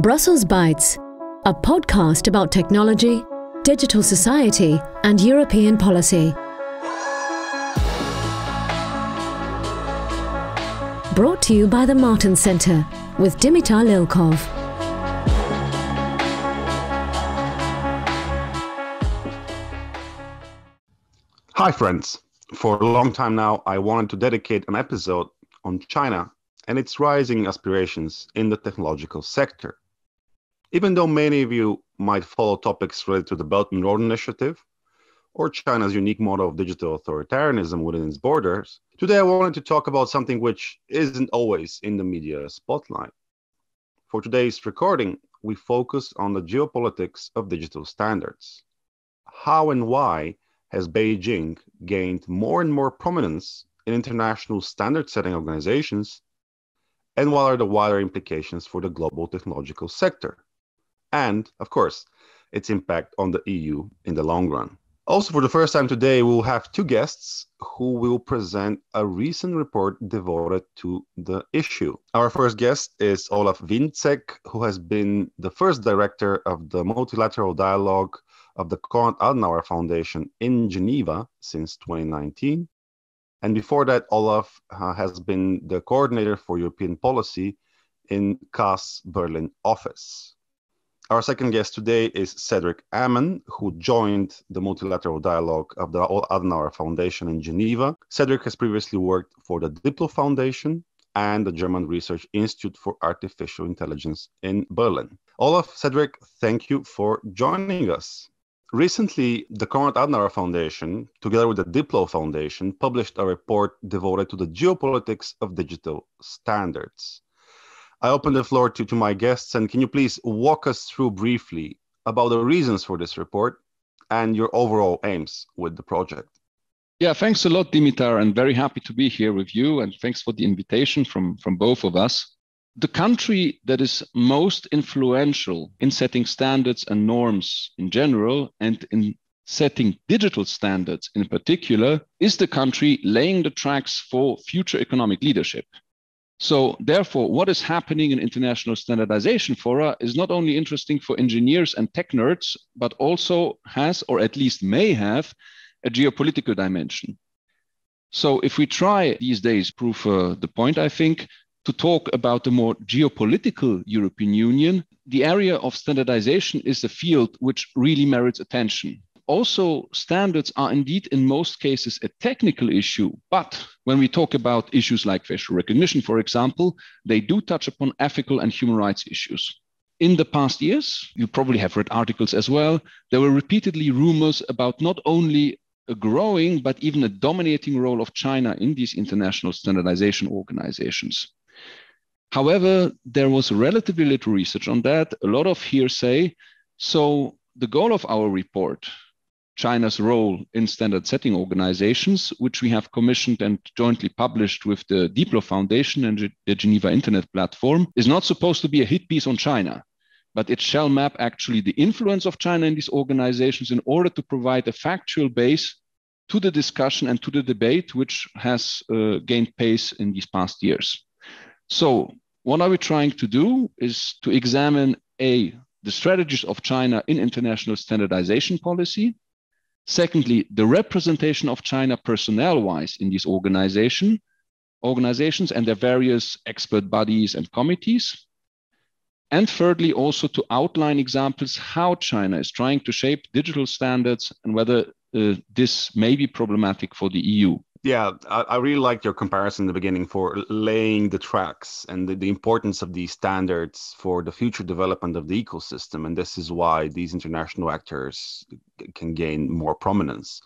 Brussels Bites, a podcast about technology, digital society, and European policy. Brought to you by the Martin Center with Dimitar Lilkov. Hi friends, for a long time now I wanted to dedicate an episode on China and its rising aspirations in the technological sector. Even though many of you might follow topics related to the Belt and Road Initiative or China's unique model of digital authoritarianism within its borders, today I wanted to talk about something which isn't always in the media spotlight. For today's recording, we focus on the geopolitics of digital standards. How and why has Beijing gained more and more prominence in international standard-setting organizations, and what are the wider implications for the global technological sector? And, of course, its impact on the EU in the long run. Also, for the first time today, we'll have two guests who will present a recent report devoted to the issue. Our first guest is Olaf Wientzek, who has been the first director of the multilateral dialogue of the Konrad Adenauer Foundation in Geneva since 2019. And before that, Olaf has been the coordinator for European policy in CAS Berlin office. Our second guest today is Cedric Amon, who joined the multilateral dialogue of the Adenauer Foundation in Geneva. Cedric has previously worked for the Diplo Foundation and the German Research Institute for Artificial Intelligence in Berlin. Olaf, Cedric, thank you for joining us. Recently, the Konrad Adenauer Foundation, together with the Diplo Foundation, published a report devoted to the geopolitics of digital standards. I open the floor to my guests, and can you please walk us through briefly about the reasons for this report and your overall aims with the project? Yeah, thanks a lot, Dimitar, and very happy to be here with you, and thanks for the invitation from both of us. The country that is most influential in setting standards and norms in general, and in setting digital standards in particular, is the country laying the tracks for future economic leadership. So therefore, what is happening in international standardization fora is not only interesting for engineers and tech nerds, but also has, or at least may have, a geopolitical dimension. So if we try these days, prove the point, I think, to talk about the more geopolitical European Union, the area of standardization is a field which really merits attention. Also, standards are indeed in most cases a technical issue, but when we talk about issues like facial recognition, for example, they do touch upon ethical and human rights issues. In the past years, you probably have read articles as well, there were repeatedly rumors about not only a growing, but even a dominating role of China in these international standardization organizations. However, there was relatively little research on that, a lot of hearsay. So the goal of our report, China's role in standard setting organizations, which we have commissioned and jointly published with the Diplo Foundation and the Geneva Internet Platform, is not supposed to be a hit piece on China, but it shall map actually the influence of China in these organizations in order to provide a factual base to the discussion and to the debate, which has gained pace in these past years. So what are we trying to do is to examine the strategies of China in international standardization policy. Secondly, the representation of China personnel-wise in these organizations and their various expert bodies and committees. And thirdly, also to outline examples how China is trying to shape digital standards and whether this may be problematic for the EU. Yeah, I really liked your comparison in the beginning for laying the tracks and the importance of these standards for the future development of the ecosystem. And this is why these international actors can gain more prominence.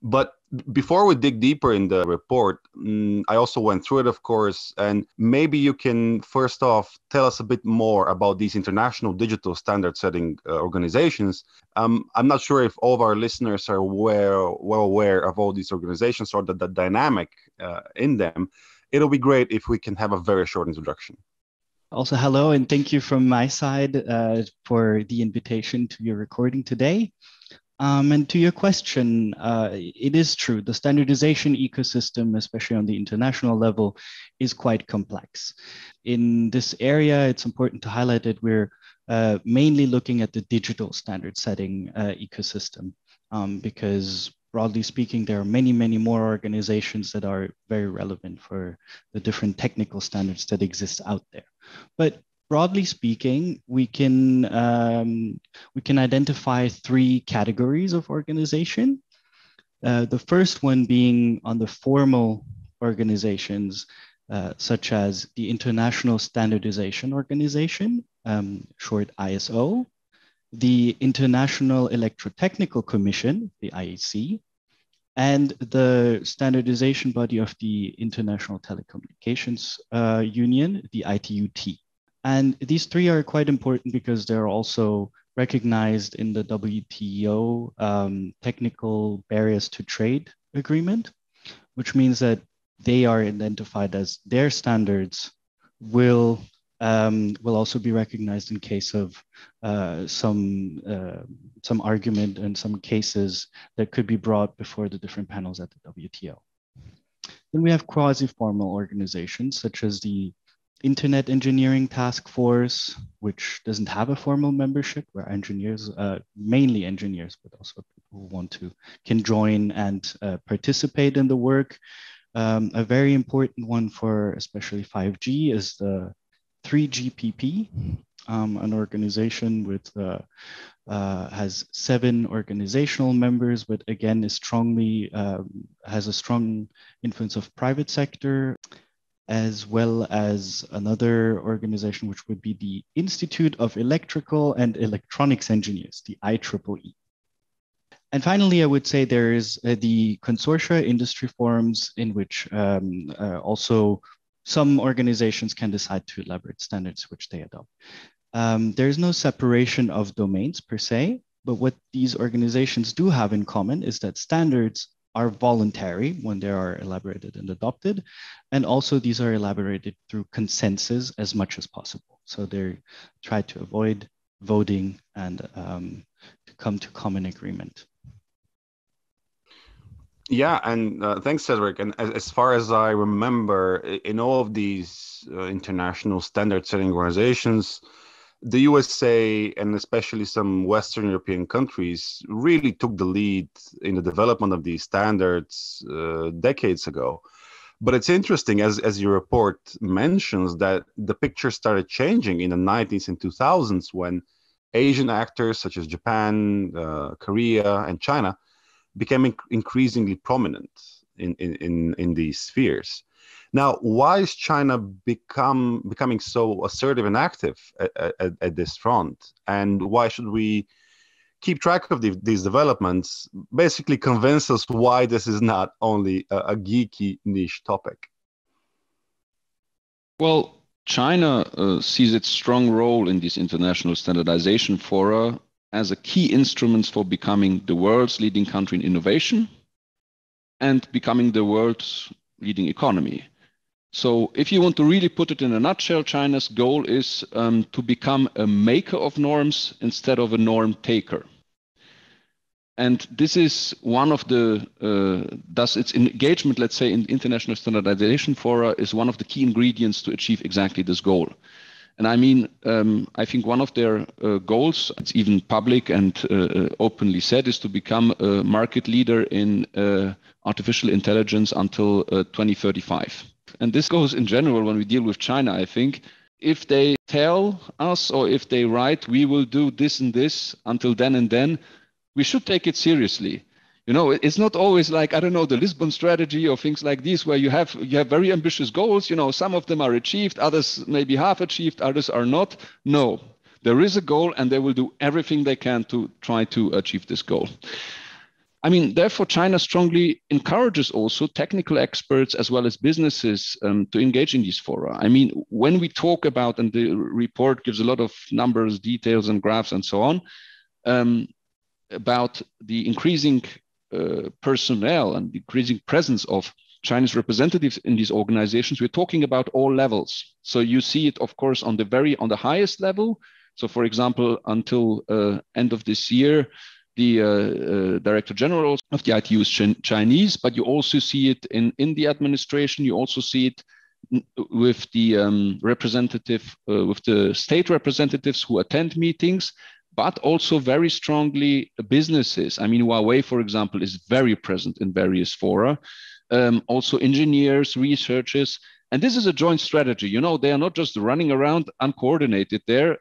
But before we dig deeper in the report, I also went through it, of course, and maybe you can first off tell us a bit more about these international digital standard setting organizations. I'm not sure if all of our listeners are well aware of all these organizations or the dynamic in them. It'll be great if we can have a very short introduction. Also, hello, and thank you from my side for the invitation to your recording today. And to your question, it is true. The standardization ecosystem, especially on the international level, is quite complex. In this area, it's important to highlight that we're mainly looking at the digital standard setting ecosystem, because broadly speaking, there are many, many more organizations that are very relevant for the different technical standards that exist out there. But broadly speaking, we can identify three categories of organization. The first one being on the formal organizations, such as the International Standardization Organization, short ISO, the International Electrotechnical Commission, the IEC, and the standardization body of the International Telecommunications Union, the ITUT. And these three are quite important because they're also recognized in the WTO technical barriers to trade agreement, which means that they are identified as their standards will also be recognized in case of some argument and some cases that could be brought before the different panels at the WTO. Then we have quasi-formal organizations such as the Internet Engineering Task Force, which doesn't have a formal membership, where engineers, mainly engineers, but also people who want to, can join and participate in the work. A very important one for especially 5G is the 3GPP, an organization with has 7 organizational members, but again is strongly has a strong influence of private sector, as well as another organization which would be the Institute of Electrical and Electronics Engineers, the IEEE. And finally, I would say there is the consortia industry forums, in which also some organizations can decide to elaborate standards which they adopt. There is no separation of domains per se, but what these organizations do have in common is that standards are voluntary when they are elaborated and adopted. And also these are elaborated through consensus as much as possible. So they try to avoid voting and to come to common agreement. Yeah, and thanks, Cedric. And as far as I remember, in all of these international standard setting organizations, the USA and especially some Western European countries really took the lead in the development of these standards decades ago. But it's interesting, as your report mentions, that the picture started changing in the 90s and 2000s when Asian actors such as Japan, Korea, and China became increasingly prominent in these spheres. Now, why is China becoming so assertive and active at this front? And why should we keep track of these developments, basically convince us why this is not only a geeky niche topic? Well, China sees its strong role in these international standardization fora as a key instrument for becoming the world's leading country in innovation and becoming the world's leading economy. So if you want to really put it in a nutshell, China's goal is to become a maker of norms instead of a norm taker. And this is one of the, thus its engagement, let's say, in international standardization fora is one of the key ingredients to achieve exactly this goal. And I mean, I think one of their goals, it's even public and openly said, is to become a market leader in artificial intelligence until 2035. And this goes in general when we deal with China, I think. If they tell us or if they write, we will do this and this until then and then, we should take it seriously. You know, it's not always like, I don't know, the Lisbon strategy or things like this, where you have very ambitious goals. You know, some of them are achieved, others maybe half achieved, others are not. No, there is a goal and they will do everything they can to try to achieve this goal. I mean, therefore, China strongly encourages also technical experts as well as businesses to engage in these fora. I mean, when we talk about, and the report gives a lot of numbers, details, and graphs and so on, about the increasing personnel and increasing presence of Chinese representatives in these organizations, we're talking about all levels. So you see it, of course, on the highest level. So, for example, until end of this year, the Director General of the ITU is Chinese, but you also see it in the administration. You also see it with the with the state representatives who attend meetings, but also very strongly businesses. I mean, Huawei, for example, is very present in various fora. Also engineers, researchers, and this is a joint strategy. You know, they are not just running around uncoordinated there.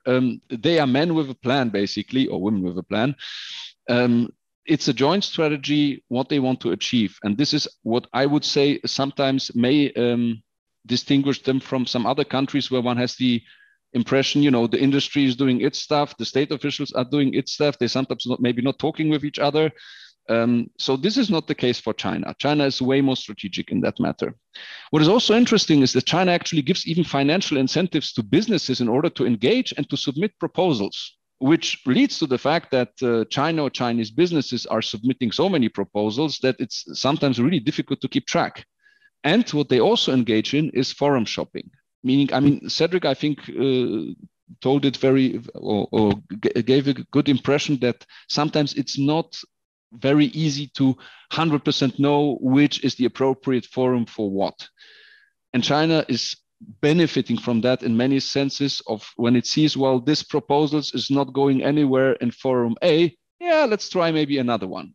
They are men with a plan, basically, or women with a plan. It's a joint strategy, what they want to achieve. And this is what I would say sometimes may distinguish them from some other countries where one has the impression, you know, the industry is doing its stuff, the state officials are doing its stuff, they sometimes maybe not talking with each other. So this is not the case for China. China is way more strategic in that matter. What is also interesting is that China actually gives even financial incentives to businesses in order to engage and to submit proposals, which leads to the fact that China or Chinese businesses are submitting so many proposals that it's sometimes really difficult to keep track. And what they also engage in is forum shopping. Meaning, I mean, Cedric, I think, told it or gave a good impression that sometimes it's not very easy to 100% know which is the appropriate forum for what. And China is benefiting from that in many senses of when it sees, well, this proposal is not going anywhere in forum A, yeah, let's try maybe another one.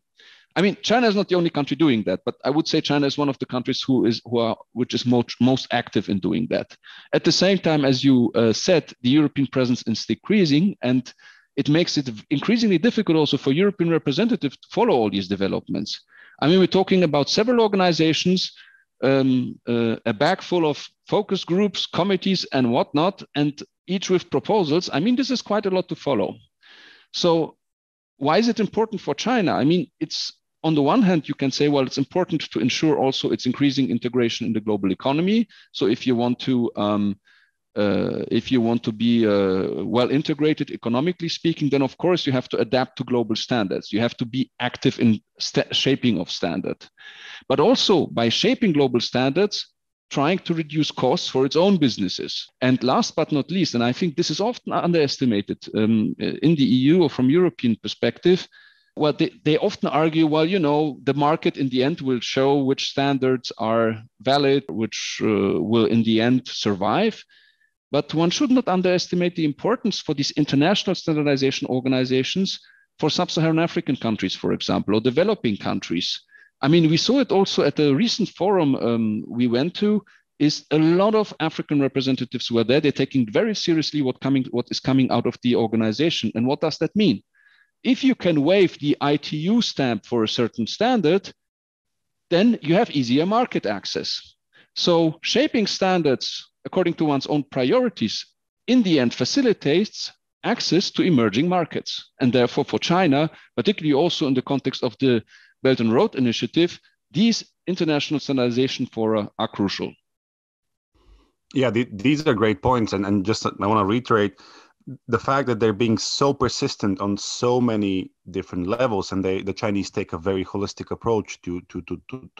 I mean, China is not the only country doing that, but I would say China is one of the countries which is most active in doing that. At the same time, as you said, the European presence is decreasing, and it makes it increasingly difficult also for European representatives to follow all these developments. I mean, we're talking about several organizations, a bag full of focus groups, committees, and whatnot, and each with proposals. I mean, this is quite a lot to follow. So why is it important for China? I mean, it's on the one hand, you can say, well, it's important to ensure also its increasing integration in the global economy. So if you want to be well integrated economically speaking, then of course you have to adapt to global standards. You have to be active in shaping of standard, but also by shaping global standards, trying to reduce costs for its own businesses. And last but not least, and I think this is often underestimated in the EU or from European perspective, well, they often argue, well, you know, the market in the end will show which standards are valid, which will in the end survive. But one should not underestimate the importance for these international standardization organizations for sub-Saharan African countries, for example, or developing countries. I mean, we saw it also at the recent forum we went to, is a lot of African representatives were there. They're taking very seriously what is coming out of the organization. And what does that mean? If you can waive the ITU stamp for a certain standard, then you have easier market access. So shaping standards according to one's own priorities, in the end facilitates access to emerging markets. And therefore for China, particularly also in the context of the Belt and Road Initiative, these international standardization fora are crucial. Yeah, these are great points. And just I want to reiterate the fact that they're being so persistent on so many different levels, and the Chinese take a very holistic approach to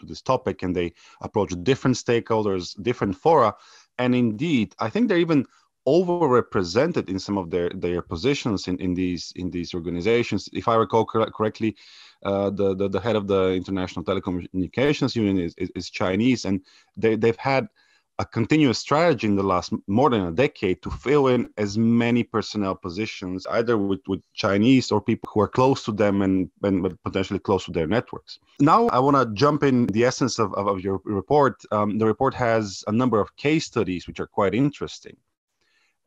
this topic, and they approach different stakeholders, different fora. And indeed, I think they're even overrepresented in some of their positions in these organizations. If I recall correctly, the head of the International Telecommunications Union is Chinese, and they've had a continuous strategy in the last more than a decade to fill in as many personnel positions, either with Chinese or people who are close to them and potentially close to their networks. Now, I want to jump in the essence of your report. The report has a number of case studies which are quite interesting.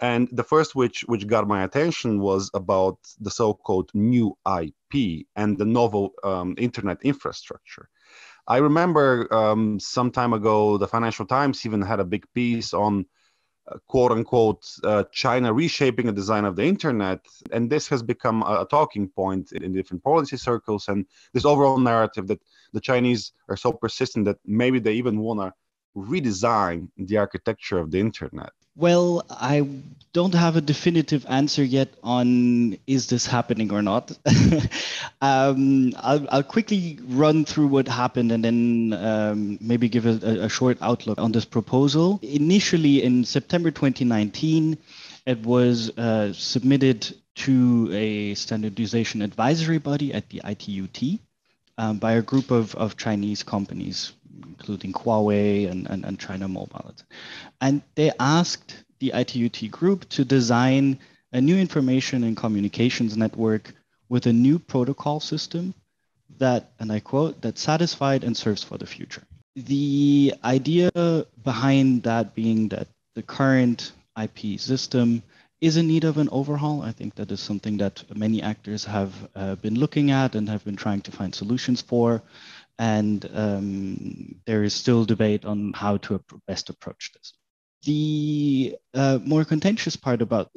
And the first which got my attention was about the so-called new IP and the novel internet infrastructure. I remember some time ago, the Financial Times even had a big piece on quote unquote China reshaping the design of the internet. And this has become a talking point in different policy circles. And this overall narrative that the Chinese are so persistent that maybe they even want to redesign the architecture of the internet. Well, I don't have a definitive answer yet on is this happening or not. I'll quickly run through what happened and then maybe give a short outlook on this proposal. Initially, in September 2019, it was submitted to a standardization advisory body at the ITUT by a group of Chinese companies, including Huawei and China Mobile. And they asked the ITU-T group to design a new information and communications network with a new protocol system that, and I quote, that satisfied and serves for the future. The idea behind that being that the current IP system is in need of an overhaul. I think that is something that many actors have been looking at and have been trying to find solutions for. And there is still debate on how to best approach this. The more contentious part about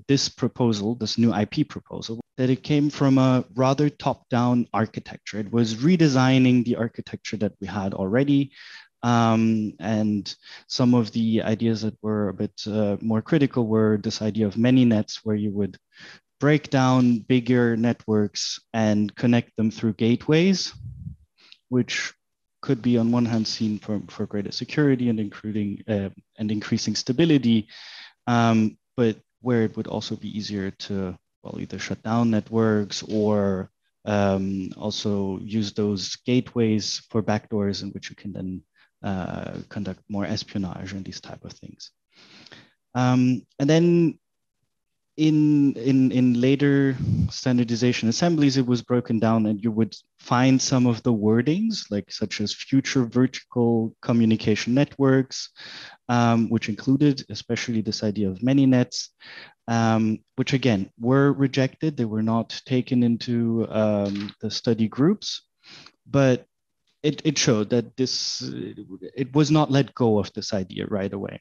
this proposal, this new IP proposal, that it came from a rather top-down architecture. It was redesigning the architecture that we had already. And some of the ideas that were a bit more critical were this idea of many nets, where you would break down bigger networks and connect them through gateways, which could be on one hand seen for greater security and increasing stability, but where it would also be easier to, well, either shut down networks or also use those gateways for backdoors in which you can then conduct more espionage and these type of things. And then in later standardization assemblies, it was broken down and you would find some of the wordings, like such as future vertical communication networks, which included especially this idea of many nets, which again were rejected. They were not taken into the study groups, but it showed that it was not let go of this idea right away.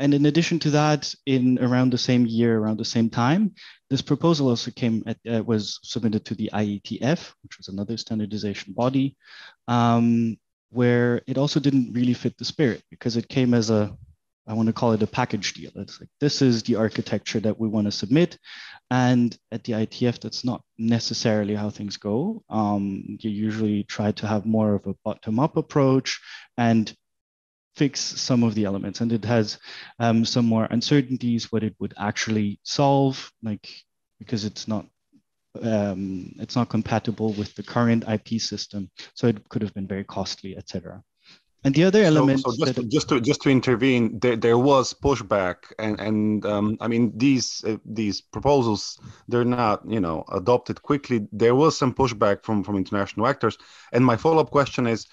And in addition to that, in around the same year, around the same time, this proposal also was submitted to the IETF, which was another standardization body, where it also didn't really fit the spirit, because it came as I want to call it a package deal. It's like, this is the architecture that we want to submit. And at the IETF, that's not necessarily how things go. You usually try to have more of a bottom-up approach and fix some of the elements, and it has some more uncertainties what it would actually solve, like because it's not compatible with the current IP system, so it could have been very costly, etc. And the other element, just to intervene, there was pushback, and I mean these proposals, they're not adopted quickly. There was some pushback from international actors, and my follow-up question is,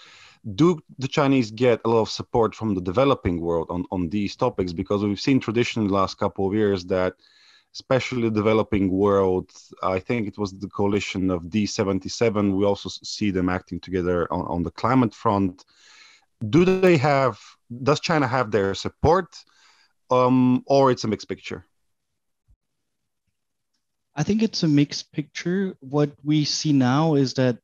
do the Chinese get a lot of support from the developing world on these topics? Because we've seen traditionally the last couple of years that, especially the developing world, I think it was the coalition of D77, we also see them acting together on the climate front. Does China have their support, or it's a mixed picture? I think it's a mixed picture. What we see now is that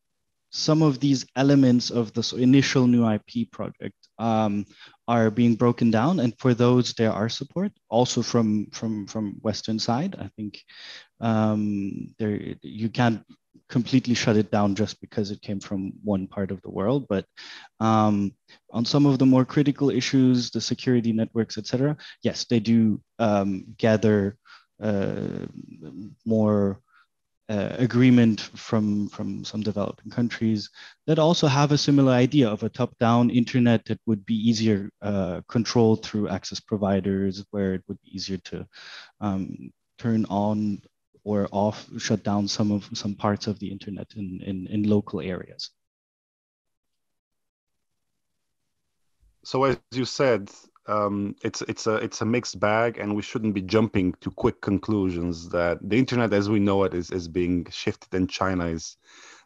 some of these elements of this initial new IP project are being broken down, and for those there are support also from Western side. I think you can't completely shut it down just because it came from one part of the world, but on some of the more critical issues, the security networks, etc., yes, they do gather more agreement from some developing countries that also have a similar idea of a top-down internet that would be easier controlled through access providers, where it would be easier to turn on or off, shut down some parts of the internet in local areas. So as you said, it's a mixed bag, and we shouldn't be jumping to quick conclusions that the internet as we know it is being shifted, and China is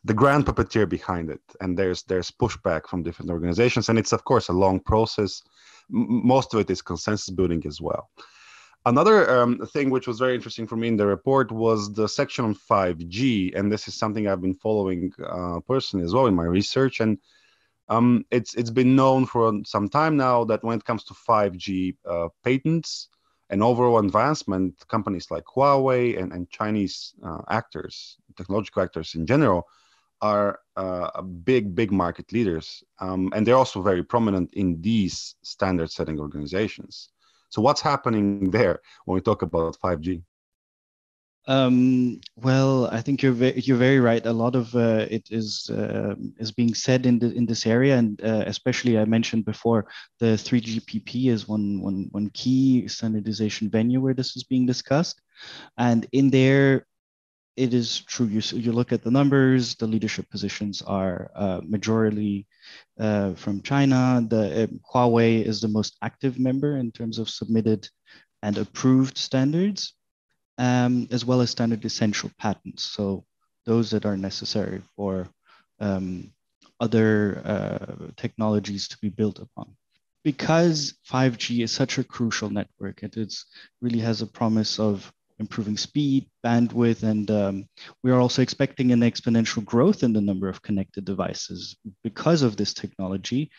the grand puppeteer behind it. And there's pushback from different organizations, and it's of course a long process. Most of it is consensus building as well. Another thing which was very interesting for me in the report was the section on 5G, and this is something I've been following personally as well in my research. And it's been known for some time now that when it comes to 5G patents and overall advancement, companies like Huawei and Chinese actors, technological actors in general, are big market leaders. And they're also very prominent in these standard setting organizations. So what's happening there when we talk about 5G? Well, I think you're very right. A lot of it is being said in this area, and especially I mentioned before, the 3GPP is one key standardization venue where this is being discussed, and in there, it is true. You look at the numbers. The leadership positions are majority from China. The Huawei is the most active member in terms of submitted and approved standards, as well as standard essential patents. So those that are necessary for other technologies to be built upon. Because 5G is such a crucial network, it really has a promise of improving speed, bandwidth, and we are also expecting an exponential growth in the number of connected devices because of this technology.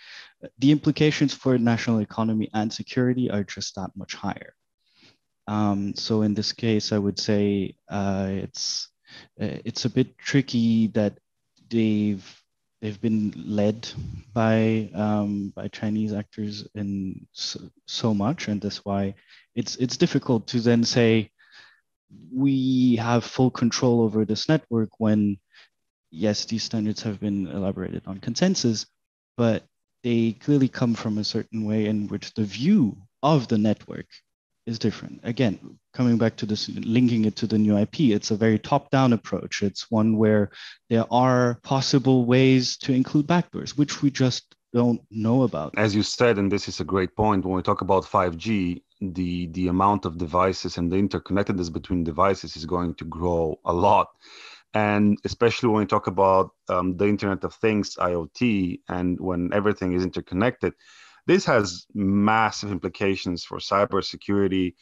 The implications for national economy and security are just that much higher. So in this case, I would say it's a bit tricky that they've been led by Chinese actors in so much, and that's why it's difficult to then say we have full control over this network when, yes, these standards have been elaborated on consensus, but they clearly come from a certain way in which the view of the network is different. Again, coming back to this, linking it to the new IP, it's a very top-down approach. It's one where there are possible ways to include backdoors, which we just don't know about. As you said, and this is a great point, when we talk about 5G, the amount of devices and the interconnectedness between devices is going to grow a lot. And especially when we talk about the Internet of Things, IoT, and when everything is interconnected, this has massive implications for cybersecurity.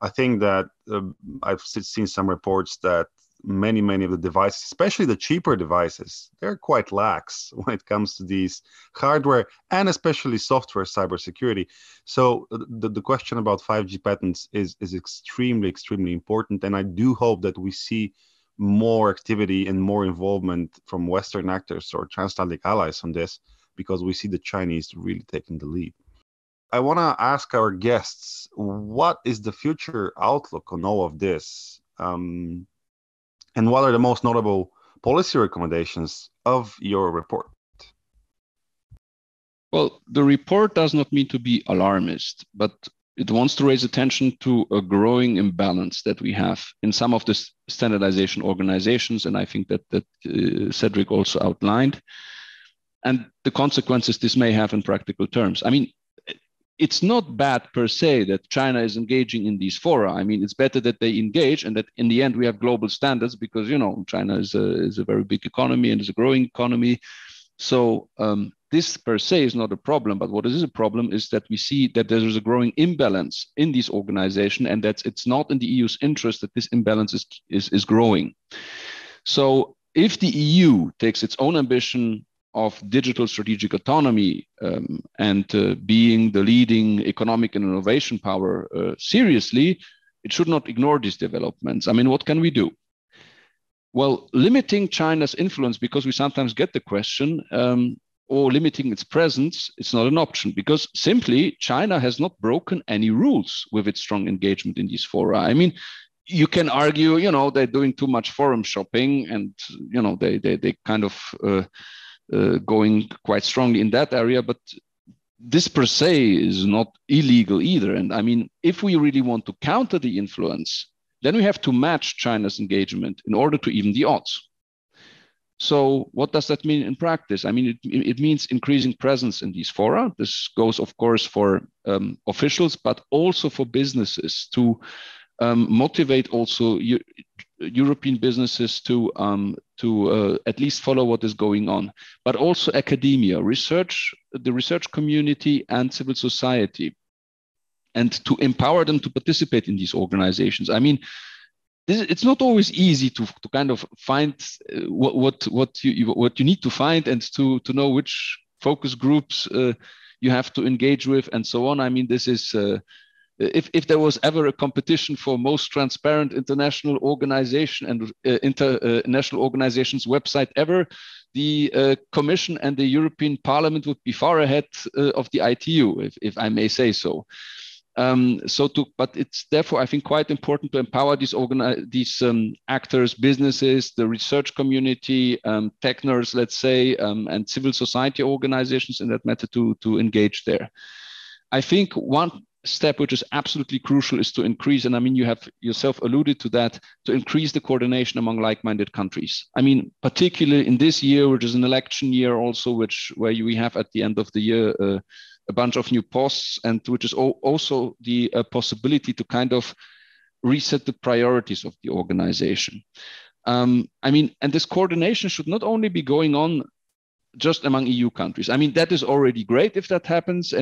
I think that I've seen some reports that many of the devices, especially the cheaper devices, they're quite lax when it comes to these hardware and especially software cybersecurity. So the question about 5G patents is extremely important. And I do hope that we see more activity and more involvement from Western actors or transatlantic allies on this, because we see the Chinese really taking the lead. I want to ask our guests, what is the future outlook on all of this? And what are the most notable policy recommendations of your report? Well, the report does not mean to be alarmist, but it wants to raise attention to a growing imbalance that we have in some of the standardization organizations, and I think that Cedric also outlined, and the consequences this may have in practical terms. I mean, it's not bad per se that China is engaging in these fora. I mean, it's better that they engage and that in the end we have global standards, because, you know, China is a very big economy and is a growing economy. So this per se is not a problem, but what is a problem is that we see that there is a growing imbalance in these organizations, and that it's not in the EU's interest that this imbalance is growing. So if the EU takes its own ambition of digital strategic autonomy and being the leading economic and innovation power seriously, it should not ignore these developments. I mean, what can we do? Well, limiting China's influence, because we sometimes get the question, or limiting its presence, it's not an option, because simply China has not broken any rules with its strong engagement in these fora. I mean, you can argue, you know, they're doing too much forum shopping, and, you know, they kind of going quite strongly in that area, but this per se is not illegal either. And I mean, if we really want to counter the influence, then we have to match China's engagement in order to even the odds. So what does that mean in practice? I mean, it means increasing presence in these fora. This goes, of course, for officials, but also for businesses to motivate also European businesses to at least follow what is going on, but also academia, the research community and civil society, and to empower them to participate in these organizations. I mean, it's not always easy to kind of find what you need to find, and to know which focus groups you have to engage with and so on. I mean, this is if there was ever a competition for most transparent international organization and international organizations website ever, the Commission and the European Parliament would be far ahead of the ITU, if I may say so. But it's therefore, I think, quite important to empower these actors, businesses, the research community, tech nerds, let's say, and civil society organizations in that matter to engage there. I think one step which is absolutely crucial is to increase, and I mean, you have yourself alluded to that, to increase the coordination among like-minded countries. I mean, particularly in this year, which is an election year also, where we have at the end of the year a bunch of new posts, and which is also the possibility to kind of reset the priorities of the organization. I mean, and this coordination should not only be going on just among EU countries. I mean, that is already great if that happens.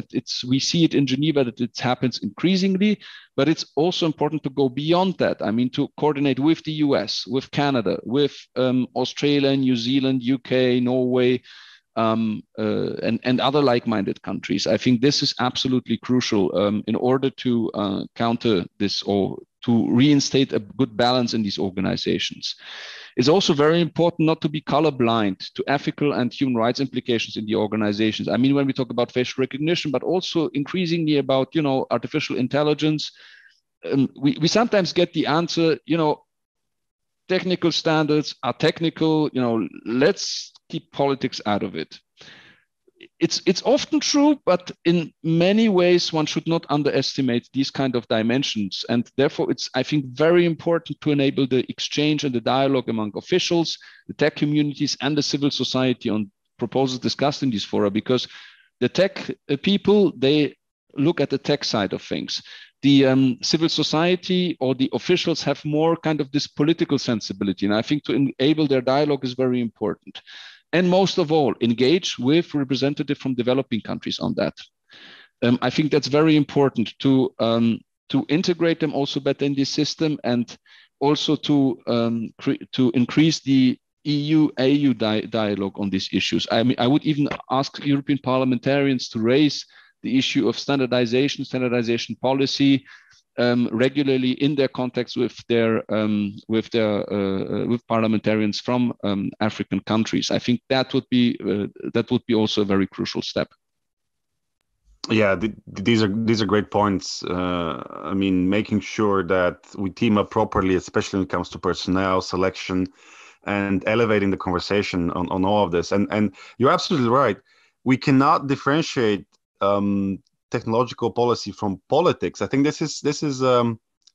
We see it in Geneva that it happens increasingly, but it's also important to go beyond that. I mean, to coordinate with the US, with Canada, with Australia, New Zealand, UK, Norway, and other like-minded countries. I think this is absolutely crucial in order to counter this or to reinstate a good balance in these organizations. It's also very important not to be colorblind to ethical and human rights implications in the organizations. I mean, when we talk about facial recognition, but also increasingly about, artificial intelligence, we sometimes get the answer, technical standards are technical, let's keep politics out of it. It's often true, but in many ways, one should not underestimate these kind of dimensions. And therefore, it's, I think, very important to enable the exchange and the dialogue among officials, the tech communities, and the civil society on proposals discussed in these fora, because the tech people, they look at the tech side of things. The civil society or the officials have more kind of this political sensibility. And I think to enable their dialogue is very important. And most of all, engage with representatives from developing countries on that. I think that's very important to integrate them also better in this system, and also to increase the EU-AU dialogue on these issues. I mean, I would even ask European parliamentarians to raise the issue of standardization policy regularly in their contacts with parliamentarians from African countries. I think that would be also a very crucial step. Yeah, these are great points. I mean, making sure that we team up properly, especially when it comes to personnel selection, and elevating the conversation on all of this. And you're absolutely right. We cannot differentiate technological policy from politics. I think this is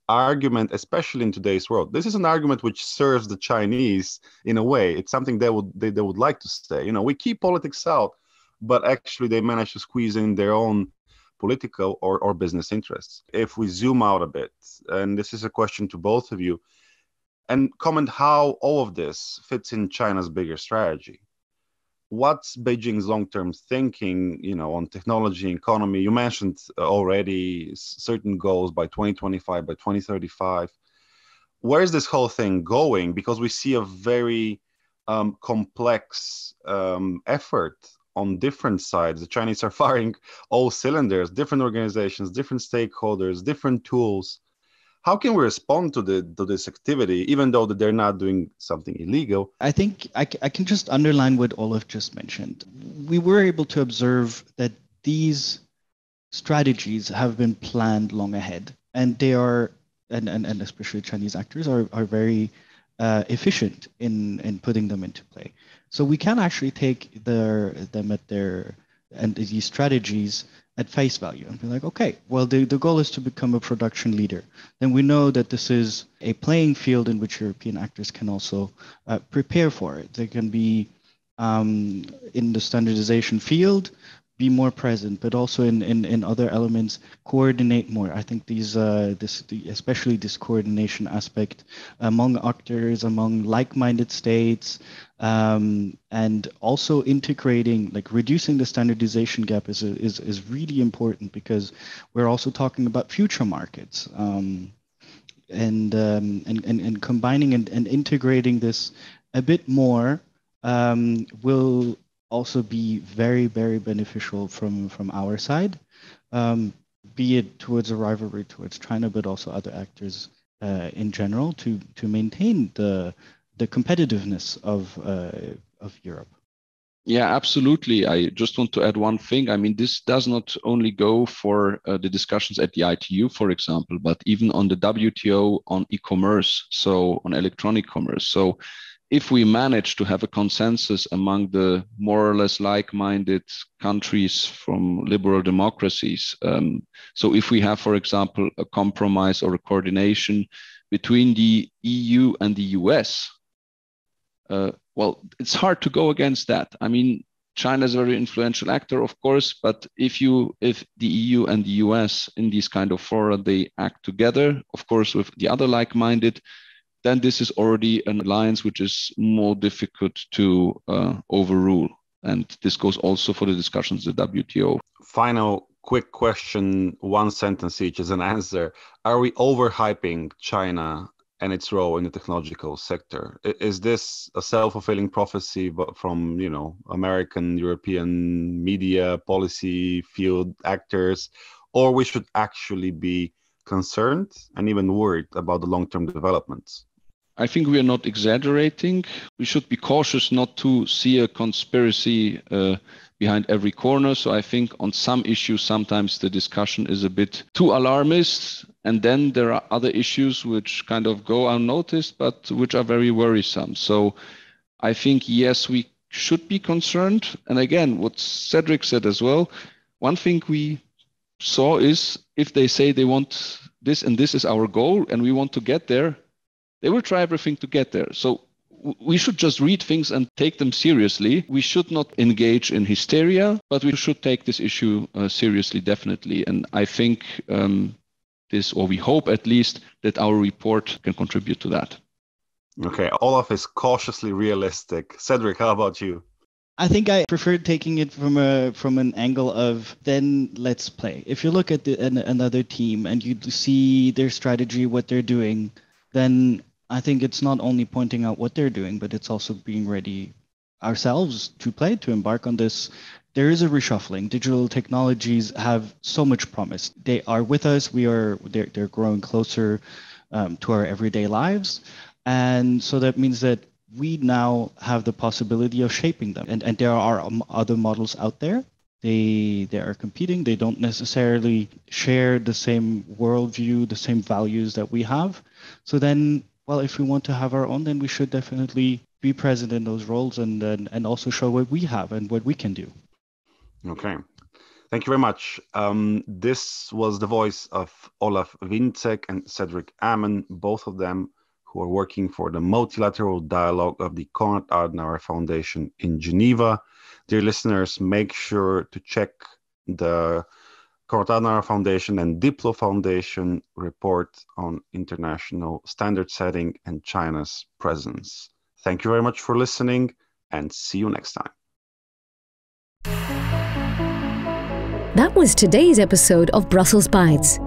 argument, especially in today's world. This is an argument which serves the Chinese in a way. It's something they would like to say. We keep politics out, but actually they manage to squeeze in their own political or business interests. If we zoom out a bit, and this is a question to both of you, and comment how all of this fits in China's bigger strategy. What's Beijing's long-term thinking, on technology, economy? You mentioned already certain goals by 2025, by 2035. Where is this whole thing going? Because we see a very complex effort on different sides. The Chinese are firing all cylinders, different organizations, different stakeholders, different tools. How can we respond to this activity, even though that they're not doing something illegal? I think I can just underline what Olaf just mentioned. We were able to observe that these strategies have been planned long ahead, and they are, and especially Chinese actors are very efficient in putting them into play. So we can actually take them at these strategies at face value and be like, okay, well, the goal is to become a production leader. Then we know that this is a playing field in which European actors can also prepare for it. They can be in the standardization field, be more present, but also in other elements, coordinate more. I think especially this coordination aspect among actors, among like-minded states, and also integrating, like reducing the standardization gap is really important, because we're also talking about future markets, and combining and integrating this a bit more will also be very, very beneficial from our side, be it towards a rivalry towards China, but also other actors in general, to maintain the competitiveness of Europe. Yeah, absolutely. I just want to add one thing. I mean, this does not only go for the discussions at the ITU, for example, but even on the WTO on e-commerce, so on electronic commerce. So if we manage to have a consensus among the more or less like-minded countries from liberal democracies, so if we have, for example, a compromise or a coordination between the EU and the US, well, it's hard to go against that. I mean, China is a very influential actor, of course, but if the EU and the US in these kind of fora, they act together, of course, with the other like-minded, then this is already an alliance which is more difficult to overrule. And this goes also for the discussions at the WTO. Final quick question, one sentence each as an answer. Are we overhyping China and its role in the technological sector? Is this a self-fulfilling prophecy from, American, European media, policy field actors, or we should actually be concerned and even worried about the long-term developments? I think we are not exaggerating. We should be cautious not to see a conspiracy behind every corner. So I think on some issues, sometimes the discussion is a bit too alarmist. And then there are other issues which kind of go unnoticed, but which are very worrisome. So I think, yes, we should be concerned. And again, what Cedric said as well, one thing we saw is if they say they want this and this is our goal and we want to get there, they will try everything to get there. So we should just read things and take them seriously. We should not engage in hysteria, but we should take this issue seriously, definitely. And I think we hope at least, that our report can contribute to that. Okay, Olaf is cautiously realistic. Cedric, how about you? I think I prefer taking it from an angle of then let's play. If you look at another team and you see their strategy, what they're doing, then I think it's not only pointing out what they're doing, but it's also being ready ourselves to play, to embark on this. There is a reshuffling. Digital technologies have so much promise. They are with us. They're growing closer to our everyday lives. And so that means that we now have the possibility of shaping them. And there are other models out there. They are competing. They don't necessarily share the same worldview, the same values that we have. So then, well, if we want to have our own, then we should definitely be present in those roles and also show what we have and what we can do. Okay. Thank you very much. This was the voice of Olaf Wientzek and Cedric Amon, both of them who are working for the multilateral dialogue of the Konrad Adenauer Foundation in Geneva. Dear listeners, make sure to check the Konrad Adenauer Foundation and Diplo Foundation report on international standard setting and China's presence. Thank you very much for listening, and see you next time. That was today's episode of Brussels Bites.